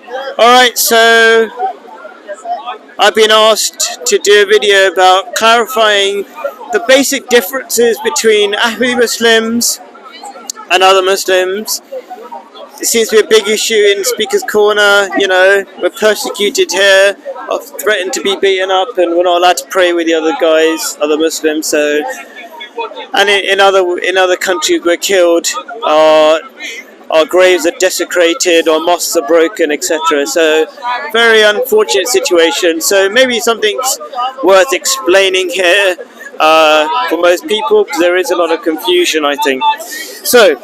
Alright, so I've been asked to do a video about clarifying the basic differences between Ahmadi Muslims and other Muslims. It seems to be a big issue in Speaker's Corner, you know, we're persecuted here, threatened to be beaten up, and we're not allowed to pray with the other guys, other Muslims, so... And in other countries we're killed, our graves are desecrated, our mosques are broken, etc. So, very unfortunate situation. So maybe something's worth explaining here for most people, because there is a lot of confusion, I think. So,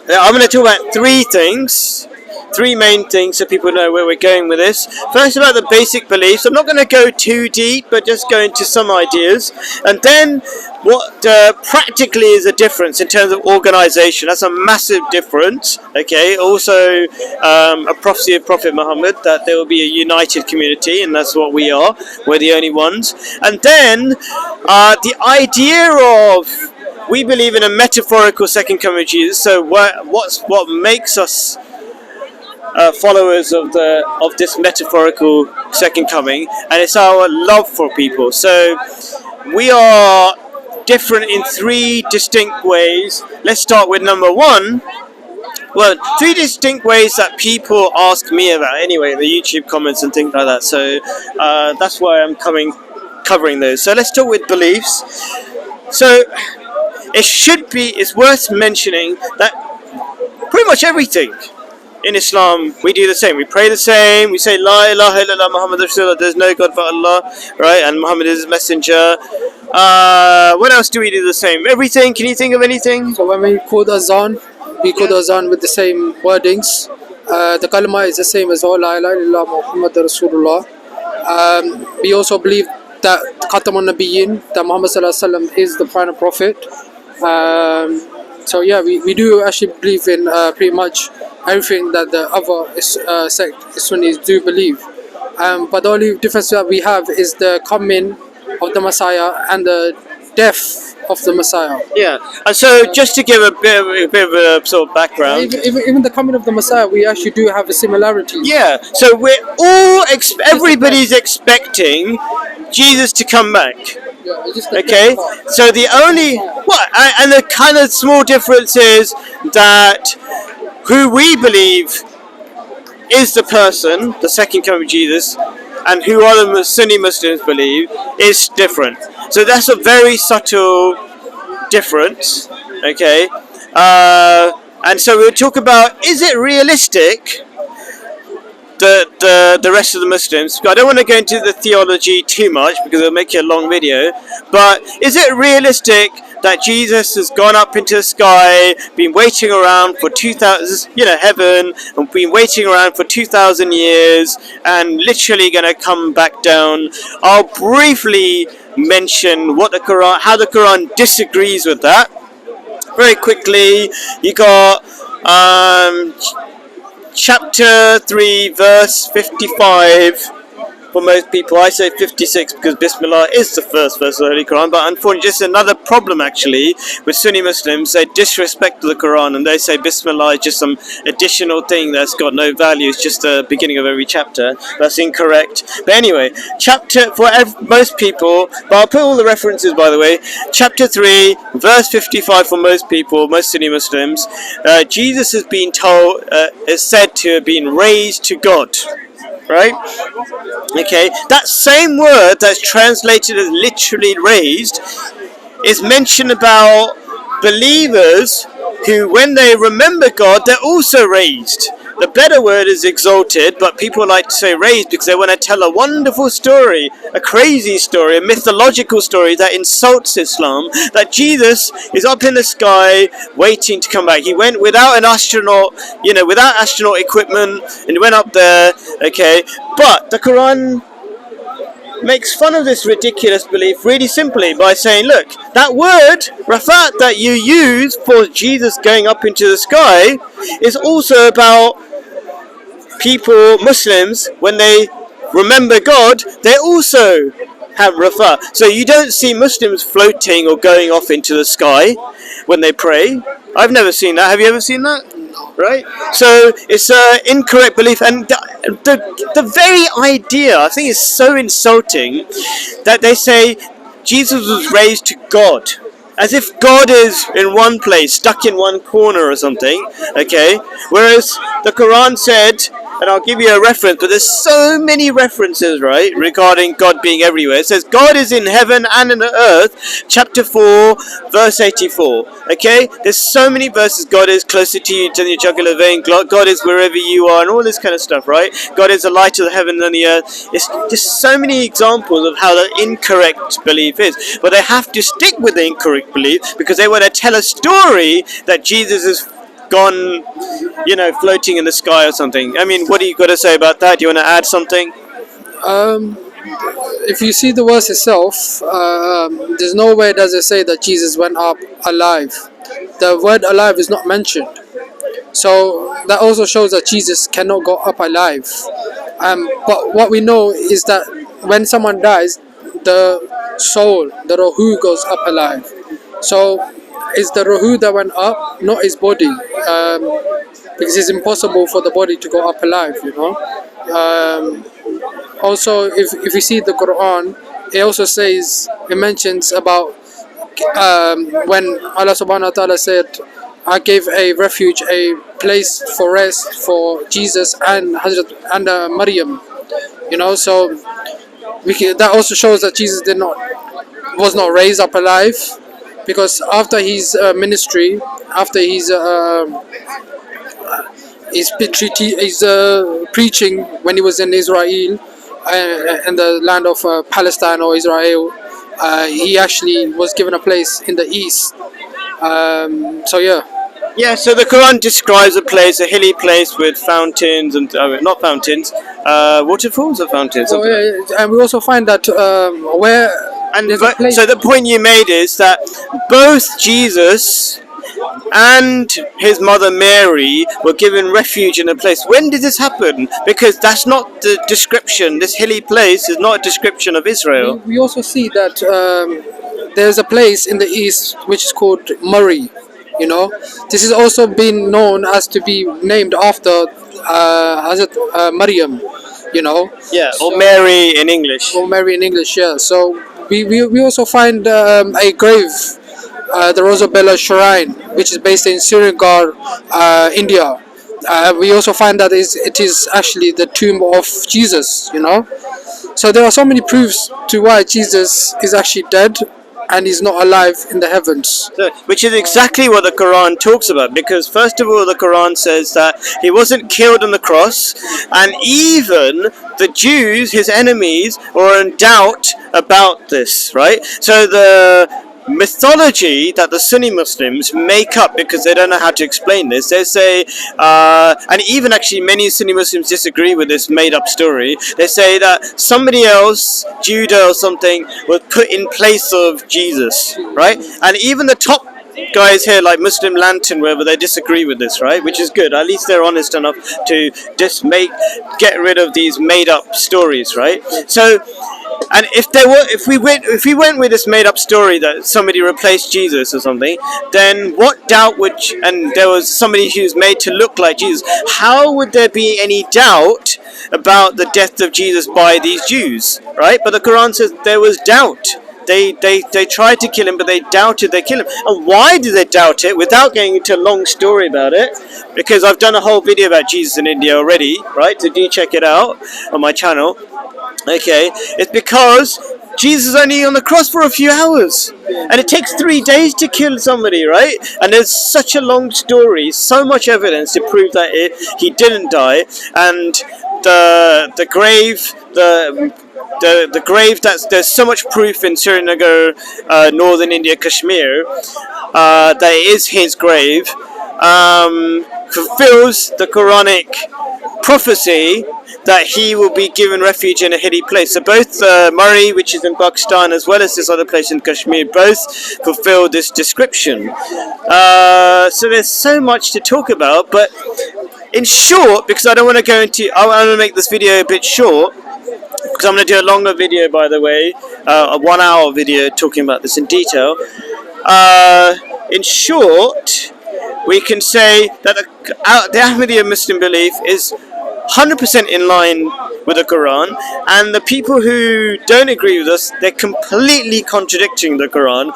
I'm going to talk about three main things, so people know where we're going with this. First, about the basic beliefs. I'm not going to go too deep, but just go into some ideas. And then, what practically is a difference in terms of organization. That's a massive difference. Okay. Also, a prophecy of Prophet Muhammad that there will be a united community, and that's what we are. We're the only ones. And then, the idea of we believe in a metaphorical second coming of Jesus. So, what makes us followers of this metaphorical second coming, and it's our love for people. So we are different in three distinct ways. Let's start with number one. Well, three distinct ways that people ask me about anyway, in the YouTube comments and things like that. So that's why I'm covering those. So let's talk with beliefs. So it's worth mentioning that pretty much everything in Islam, we do the same. We pray the same. We say, La ilaha illallah Muhammad Rasulullah. There's no God but Allah, right? And Muhammad is His messenger. What else do we do the same? Everything. Can you think of anything? So when we call the azan, we call the azan with the same wordings. The kalima is the same as well. La ilaha illallah Muhammad Rasulullah. We also believe that Khatamun Nabiyyin, that Muhammad sallallahu alaihi wasallam is the final prophet. So yeah, we do actually believe in pretty much everything that the other Sunnis do believe. But the only difference that we have is the coming of the Messiah and the death of the Messiah. Yeah, and so just to give a bit of a sort of background. Even the coming of the Messiah, we actually do have a similarity. Yeah, so we're all, everybody's expecting Jesus to come back. Okay, so the only, and the kind of small difference is that who we believe is the person, the second coming of Jesus, and who other Sunni Muslims believe is different. So that's a very subtle difference, okay? And so we'll talk about, is it realistic, the rest of the Muslims? I don't want to go into the theology too much because it'll make it a long video, but is it realistic that Jesus has gone up into the sky, been waiting around for 2,000, heaven, and been waiting around for 2,000 years, and literally going to come back down? I'll briefly mention how the Quran disagrees with that. Very quickly, you got chapter 3, verse 55. For most people, I say 56 because Bismillah is the first verse of the Holy Quran, but unfortunately, just another problem actually with Sunni Muslims. They disrespect the Quran and they say Bismillah is just some additional thing that's got no value. It's just the beginning of every chapter. That's incorrect. But anyway, chapter for most people, but I'll put all the references by the way. Chapter 3, verse 55 for most people, most Sunni Muslims. Jesus has been is said to have been raised to God. Right? Okay, that same word that's translated as literally raised is mentioned about believers who, when they remember God, they're also raised. The better word is exalted, but people like to say raised because they want to tell a wonderful story, a crazy story, a mythological story that insults Islam, that Jesus is up in the sky waiting to come back. He went without an astronaut, without astronaut equipment, and he went up there, okay? But the Quran makes fun of this ridiculous belief really simply by saying, look, that word, rafat, that you use for Jesus going up into the sky is also about people, Muslims, when they remember God, they also have rafa. So you don't see Muslims floating or going off into the sky when they pray. I've never seen that. Have you ever seen that? No. right? So it's an incorrect belief, and the very idea, I think, is so insulting that they say Jesus was raised to God, as if God is in one place, stuck in one corner or something. Okay, whereas the Quran said, and I'll give you a reference, but there's so many references, right, regarding God being everywhere. It says God is in heaven and in the earth, chapter 4, verse 84. Okay, there's so many verses. God is closer to you than your jugular vein. God is wherever you are, and all this kind of stuff, right? God is the light of the heaven and the earth. It's just so many examples of how the incorrect belief is. But they have to stick with the incorrect belief because they want to tell a story that Jesus is gone, floating in the sky or something. I mean, what do you got to say about that? Do you want to add something? Um, if you see the verse itself, there's no way does it say that Jesus went up alive. The word alive is not mentioned. So that also shows that Jesus cannot go up alive. But what we know is that when someone dies, the soul, the Ruhu, goes up alive. So it's the Ruhu that went up, not his body. Because it's impossible for the body to go up alive, Also, if you see the Quran, it also says, it mentions about when Allah subhanahu wa ta'ala said, I gave a refuge, a place for rest for Jesus and Maryam, so that also shows that Jesus was not raised up alive, because after his ministry, after his preaching when he was in Israel, in the land of Palestine or Israel, he actually was given a place in the east. So yeah. Yeah, so the Quran describes a place, a hilly place with fountains and not fountains, waterfalls or fountains. Oh, yeah, and we also find that where And there's a place. so the point you made is that both Jesus and his mother Mary were given refuge in a place. When did this happen? Because that's not the description. This hilly place is not a description of Israel. We also see that there's a place in the east which is called Murray. This has also been known as to be named after Hazrat Maryam. Yeah, or Mary in English. Or Mary in English, yeah. So we also find a grave, the Rosabella Shrine, which is based in Srinagar, India. We also find that it is actually the tomb of Jesus. So there are so many proofs to why Jesus is actually dead and he's not alive in the heavens. So, which is exactly what the Quran talks about, because first of all the Quran says that he wasn't killed on the cross, and even the Jews, his enemies, were in doubt about this, right? So the mythology that the Sunni Muslims make up because they don't know how to explain this. They say, and even actually many Sunni Muslims disagree with this made-up story. They say that somebody else, Judah or something, was put in place of Jesus, right? And even the top guys here, like Muslim Lantern, wherever, they disagree with this, right? Which is good. At least they're honest enough to just get rid of these made-up stories, right? So. And if we went with this made-up story that somebody replaced Jesus or something, then what doubt would? And there was somebody who's made to look like Jesus. How would there be any doubt about the death of Jesus by these Jews, right? But the Quran says there was doubt. They tried to kill him, but they doubted they killed him. And why did they doubt it? Without going into a long story about it, because I've done a whole video about Jesus in India already, right? So do check it out on my channel. Okay, it's because Jesus is only on the cross for a few hours, and it takes 3 days to kill somebody, right? And there's such a long story, so much evidence to prove that he didn't die, and the grave, the grave, there's so much proof in Srinagar, northern India, Kashmir, that it is his grave, fulfills the Quranic prophecy that he will be given refuge in a hilly place. So both Murray, which is in Pakistan, as well as this other place in Kashmir, both fulfill this description. So there's so much to talk about, but in short, because I don't want to go into, I want to make this video a bit short, because I'm going to do a longer video, by the way, a 1 hour video talking about this in detail. In short, we can say that the Ahmadiyya Muslim belief is 100% in line with the Quran, and the people who don't agree with us, they're completely contradicting the Quran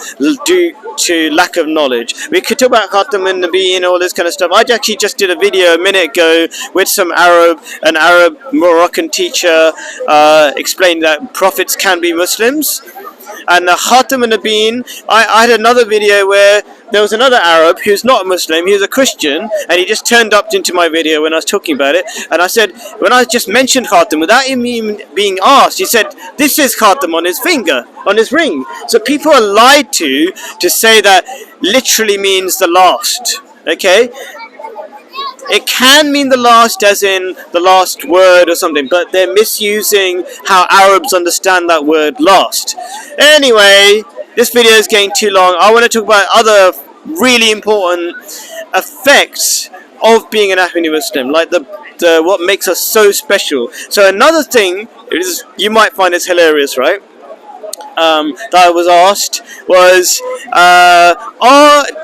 due to lack of knowledge. We could talk about Khatam and Nabi and all this kind of stuff. I actually just did a video a minute ago with an Arab Moroccan teacher explaining that prophets can be Muslims. And the Khatam and Nabeen, I had another video where there was another Arab who's not a Muslim, he was a Christian, and he just turned up into my video when I was talking about it, and I said, when I just mentioned Khatam, without him even being asked, he said, this is Khatam on his finger, on his ring. So people are lied to say that literally means the last, okay? It can mean the last as in the last word or something, but they're misusing how Arabs understand that word last. Anyway, this video is getting too long. I want to talk about other really important effects of being an Ahmadi Muslim, like the what makes us so special. So another thing is, you might find this hilarious, right? That I was asked was,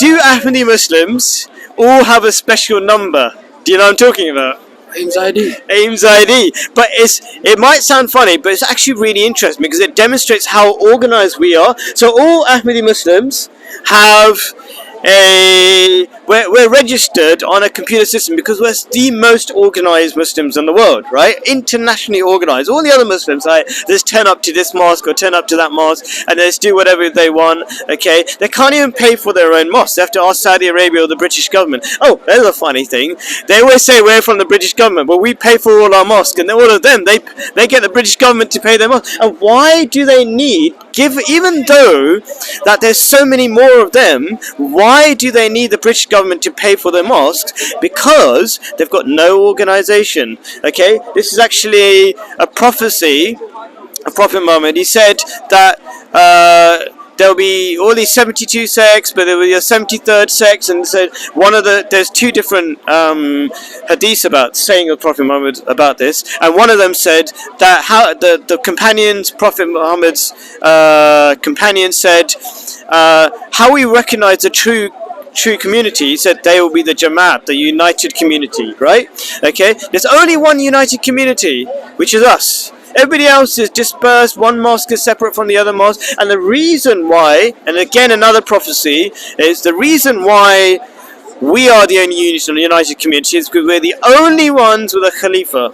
do Ahmadi Muslims all have a special number? Do you know what I'm talking about? Aim's ID. Aim's ID. But it might sound funny, but it's actually really interesting because it demonstrates how organized we are. So all Ahmadi Muslims have we're registered on a computer system because we're the most organized Muslims in the world, right? Internationally organized. All the other Muslims, like, they just turn up to this mosque or turn up to that mosque and they just do whatever they want, okay? They can't even pay for their own mosque. They have to ask Saudi Arabia or the British government. Oh, there's a funny thing. They always say we're from the British government, but we pay for all our mosques, and all of them, they get the British government to pay their mosques. And why do they need, even though that there's so many more of them, why do they need the British government to pay for their mosques? Because they've got no organization. Okay, this is actually a prophecy of Prophet Muhammad. He said that there'll be all these 72 sects, but there will be a 73rd sect, and said there's two different hadiths about saying of Prophet Muhammad about this, and one of them said that how the companions, Prophet Muhammad's companions said, how we recognize the true community, said they will be the Jamaat, the united community, right? Okay, there's only one united community, which is us. Everybody else is dispersed, one mosque is separate from the other mosque, and the reason why, and again another prophecy, is the reason why we are the only united community is because we're the only ones with a Khalifa.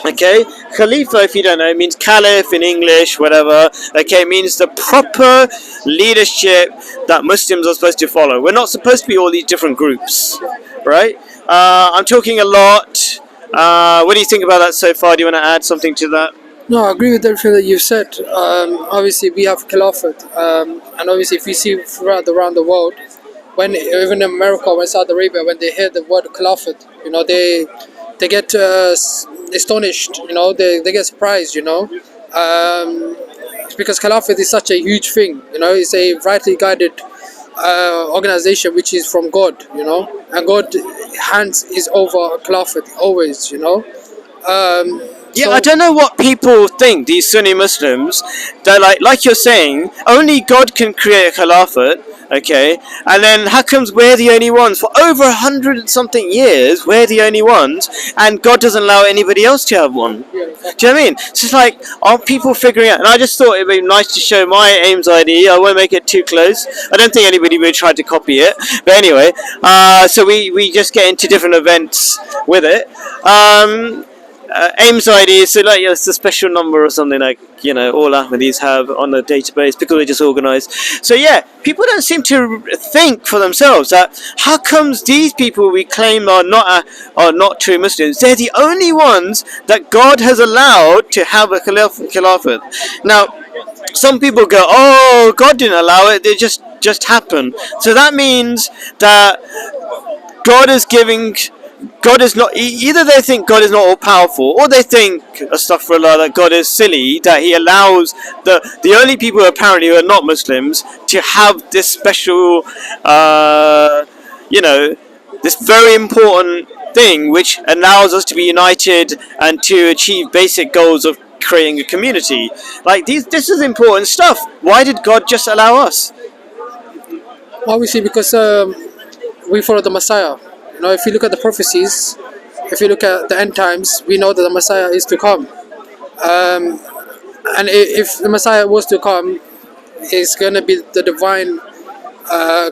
Okay, Khalifa, if you don't know, it means Caliph in English, whatever. Okay, it means the proper leadership that Muslims are supposed to follow. We're not supposed to be all these different groups, right? I'm talking a lot. What do you think about that so far? Do you want to add something to that? No, I agree with everything that you've said. Obviously, we have Caliphate, and obviously, if you see around the world, when even in America, when Saudi Arabia, when they hear the word Caliphate, you know, they get astonished, you know, they get surprised, you know, because Caliphate is such a huge thing, you know. It's a rightly guided organization which is from God, you know, and God hands is over Caliphate always, you know. Yeah, so, I don't know what people think, these Sunni Muslims. They're like you're saying, only God can create a Caliphate, okay? And then how comes we're the only ones? For over 100 and something years, we're the only ones, and God doesn't allow anybody else to have one. yeah, exactly. Do you know what I mean? It's just like, are people figuring out? And I just thought it'd be nice to show my Ames ID. I won't make it too close. I don't think anybody would try to copy it. But anyway, so we just get into different events with it. Ames ID, so like it's a special number or something, like, you know, all Ahmadis have on the database because they're just organized. So yeah, people don't seem to think for themselves that how comes these people we claim are not true Muslims, they're the only ones that God has allowed to have a Khilafat. Now, some people go, oh, God didn't allow it, they just happened. So that means that God is not, either they think God is not all powerful, or they think, astaghfirullah, that God is silly, that he allows the only people apparently who are not Muslims to have this special, you know, this very important thing which allows us to be united and to achieve basic goals of creating a community. Like, this is important stuff. Why did God just allow us? Obviously, because we follow the Messiah. You know, if you look at the prophecies, if you look at the end times, we know that the Messiah is to come. And if the Messiah was to come, it's going to be the divine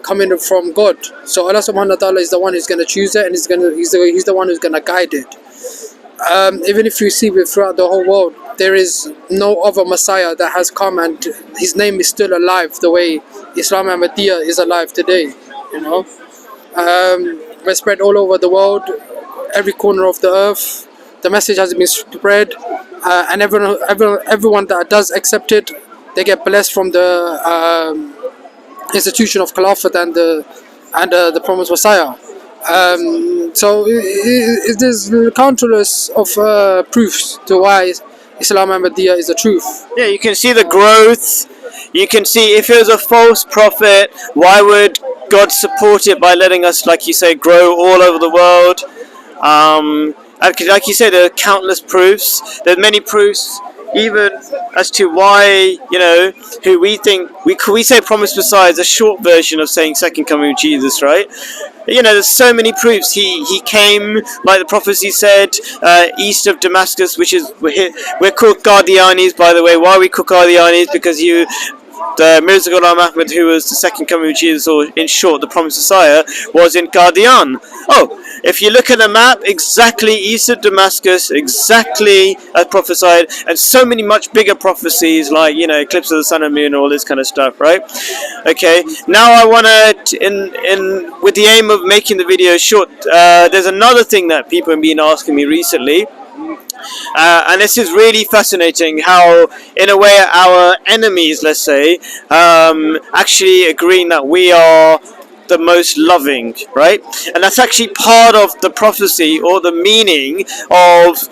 coming from God. So Allah subhanahu wa ta'ala is the one who's going to choose it, and he's the one who's going to guide it. Even if you see throughout the whole world, there is no other Messiah that has come and his name is still alive the way Islam Ahmadiyya is alive today. You know, we're spread all over the world, every corner of the earth. The message has been spread, and everyone that does accept it, they get blessed from the institution of Khalifa and the promised Messiah. So there's countless of proofs to why Islam Ahmadiyya is the truth. Yeah, you can see the growth. You can see if it was a false prophet, why would God support it by letting us, like you say, grow all over the world? Like you said, there are countless proofs. There's many proofs, even as to why, you know, who we think we say promised Messiah is a short version of saying second coming of Jesus, right? You know, there's so many proofs. He came, like the prophecy said, east of Damascus, which is we're called Qadiyanis, by the way. Why are we called Qadiyanis? Because the Mirza Ghulam Ahmad, who was the second coming of Jesus, or in short, the promised Messiah, was in Qadian. Oh, if you look at the map, exactly east of Damascus, exactly as prophesied, and so many much bigger prophecies, like, you know, eclipse of the sun and moon, all this kind of stuff, right? Okay, now I want to, with the aim of making the video short, there's another thing that people have been asking me recently. And this is really fascinating how, in a way, our enemies, let's say, actually agreeing that we are the most loving, right? And that's actually part of the prophecy or the meaning of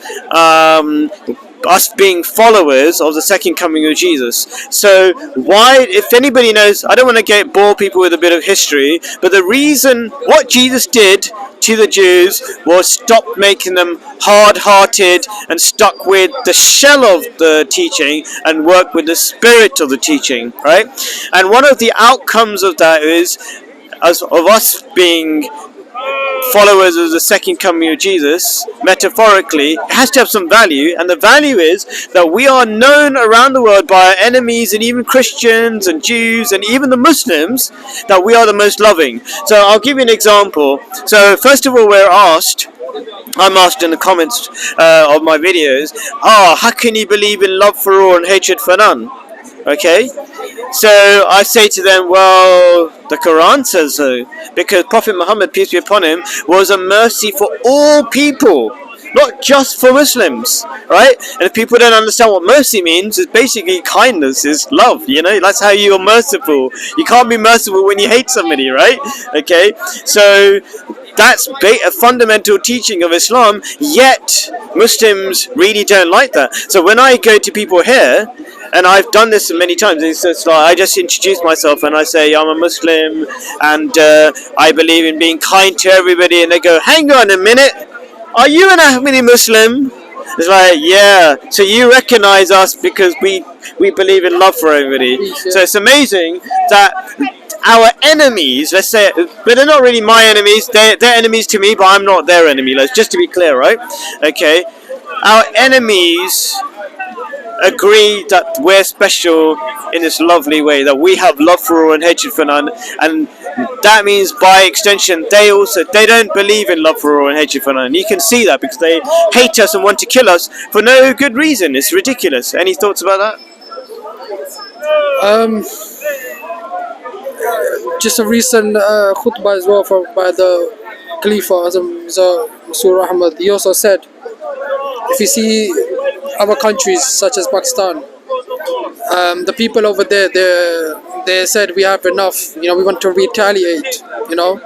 us being followers of the second coming of Jesus. So why, if anybody knows, I don't want to bore people with a bit of history, but the reason what Jesus did to the Jews was stop making them hard-hearted and stuck with the shell of the teaching and work with the spirit of the teaching, right? And one of the outcomes of that is, of us being followers of the second coming of Jesus, metaphorically, it has to have some value, and the value is that we are known around the world by our enemies and even Christians and Jews and even the Muslims that we are the most loving. So I'll give you an example. So first of all, I'm asked in the comments of my videos, how can you believe in love for all and hatred for none? Okay, so I say to them, well, the Quran says so, because Prophet Muhammad, peace be upon him, was a mercy for all people, not just for Muslims, right? And if people don't understand what mercy means, it's basically kindness, is love, you know, that's how you're merciful. You can't be merciful when you hate somebody, right? Okay, so that's a fundamental teaching of Islam, yet Muslims really don't like that. So when I go to people here, and I've done this many times, it's like I just introduce myself and I say I'm a Muslim and I believe in being kind to everybody, and they go, hang on a minute, are you an Ahmadi Muslim? It's like, yeah, so you recognize us because we believe in love for everybody. So it's amazing that our enemies, let's say, but they're not really my enemies, they're enemies to me, but I'm not their enemy, just to be clear, right? Okay, our enemies agree that we're special in this lovely way, that we have love for all and hatred for none, and that means by extension they don't believe in love for all and hatred for none. You can see that because they hate us and want to kill us for no good reason. It's ridiculous. Any thoughts about that? Just a recent khutbah as well by the Khalifa Surah Ahmad. He also said, if you see other countries such as Pakistan, the people over there, they said we have enough, you know, we want to retaliate, you know,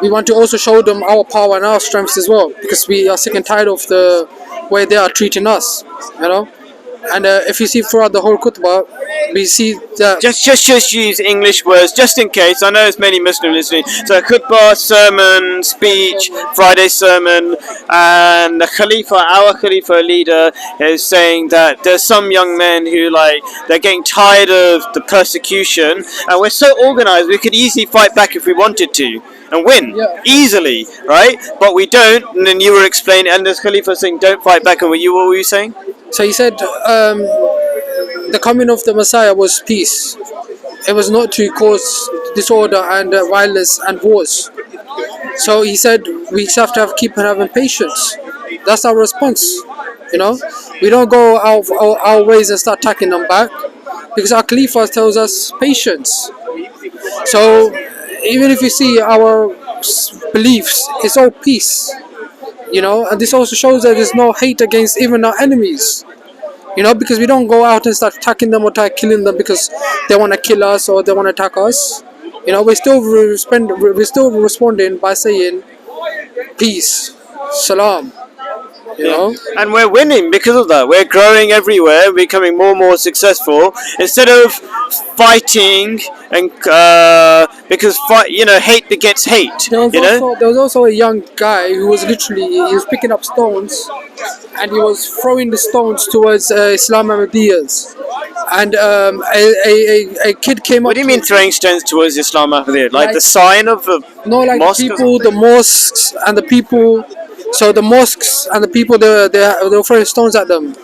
we want to also show them our power and our strengths as well, because we are sick and tired of the way they are treating us, you know. And if you see throughout the whole khutbah, we see that just use English words just in case. I know there's many Muslims listening. So khutbah, sermon, speech, Friday sermon, and the Khalifa, our Khalifa leader, is saying that there's some young men who they're getting tired of the persecution, and we're so organized we could easily fight back if we wanted to. and win Yeah. easily, right? But we don't. And then you were explaining, and the Khalifa saying, "Don't fight back." And what were you saying? So he said the coming of the Messiah was peace. It was not to cause disorder and violence and wars. So he said we just have to keep having patience. That's our response. You know, we don't go our ways and start attacking them back, because our Khalifa tells us patience. So even if you see our beliefs, it's all peace. You know, and this also shows that there's no hate against even our enemies. You know, because we don't go out and start attacking them or start killing them because they want to kill us or they want to attack us. You know, we're still responding by saying peace, salam. You know, And we're winning because of that. We're growing everywhere, becoming more and more successful. Instead of fighting and because hate begets hate. there was also a young guy who was literally he was picking up stones, and he was throwing the stones towards Islam Ahmadiyas, and a kid came up. What do you mean throwing stones towards Islam Ahmadiyya? Like the sign of a No, like mosque the or people, the something? mosques, and the people. So the mosques and the people, they were throwing stones at them,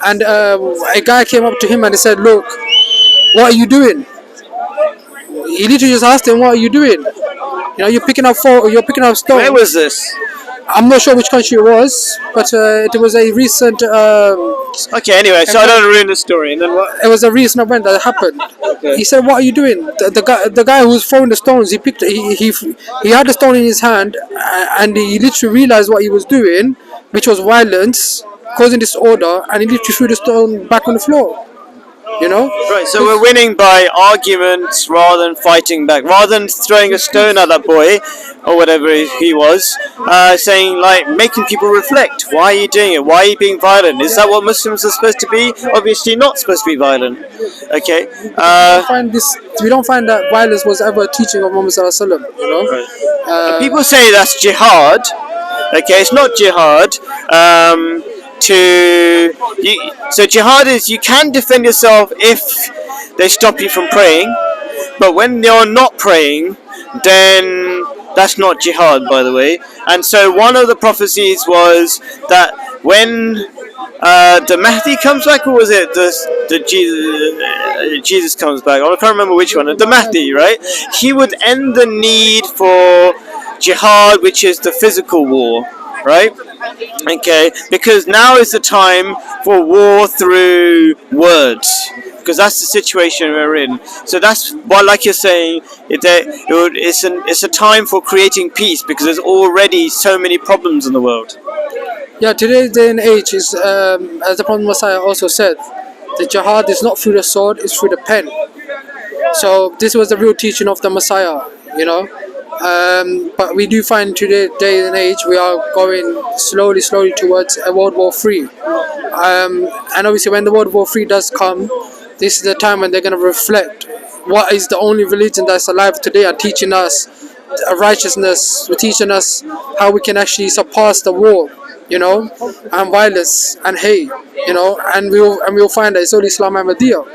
and a guy came up to him and he said, "Look, what are you doing?" He literally just asked him, "What are you doing? You know, you're picking up stones." Where was this? I'm not sure which country it was, but it was a recent. Okay, anyway, so I don't ruin the story. And then what? It was a recent event that happened. Okay. He said, "What are you doing?" The guy who was throwing the stones, he had the stone in his hand, and he literally realized what he was doing, which was violence, causing disorder, and he literally threw the stone back on the floor. You know. Right, so we're winning by arguments rather than fighting back, rather than throwing a stone at that boy or whatever he was, saying like making people reflect. Why are you doing it? Why are you being violent? Is that what Muslims are supposed to be? Obviously not supposed to be violent. Okay. We don't find that violence was ever a teaching of Muhammad Sallallahu Alaihi Wasallam. You know. People say that's jihad. Okay, it's not jihad. So jihad is you can defend yourself if they stop you from praying, but when you're not praying, then that's not jihad, by the way. And so one of the prophecies was that when the Mahdi comes back, or was it the Jesus comes back? I can't remember which one. The Mahdi, right? He would end the need for jihad, which is the physical war, right? Okay, because now is the time for war through words, because that's the situation we're in. So that's why, like you're saying, it's a time for creating peace, because there's already so many problems in the world. Yeah, today's day and age is, as the Prophet Messiah also said, the jihad is not through the sword, it's through the pen. So this was the real teaching of the Messiah, you know. But we do find today day and age we are going slowly towards a World War III. And obviously when the World War III does come, this is the time when they're going to reflect what is the only religion that's alive today and teaching us righteousness, teaching us how we can actually surpass the war, you know, and violence and hate, you know, and we'll find that it's only Islam Ahmadiyya,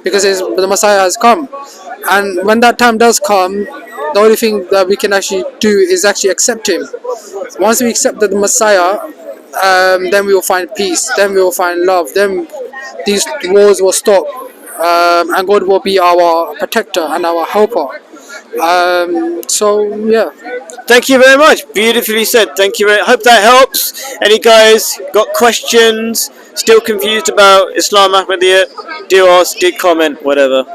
because the Messiah has come. And when that time does come, the only thing that we can actually do is actually accept him. Once we accept the Messiah, then we will find peace, then we will find love, then these wars will stop, and God will be our protector and our helper. So yeah. Thank you very much. Beautifully said. Thank you. Hope that helps. Any guys got questions? Still confused about Islam Ahmadiyya? Do ask, do comment, whatever.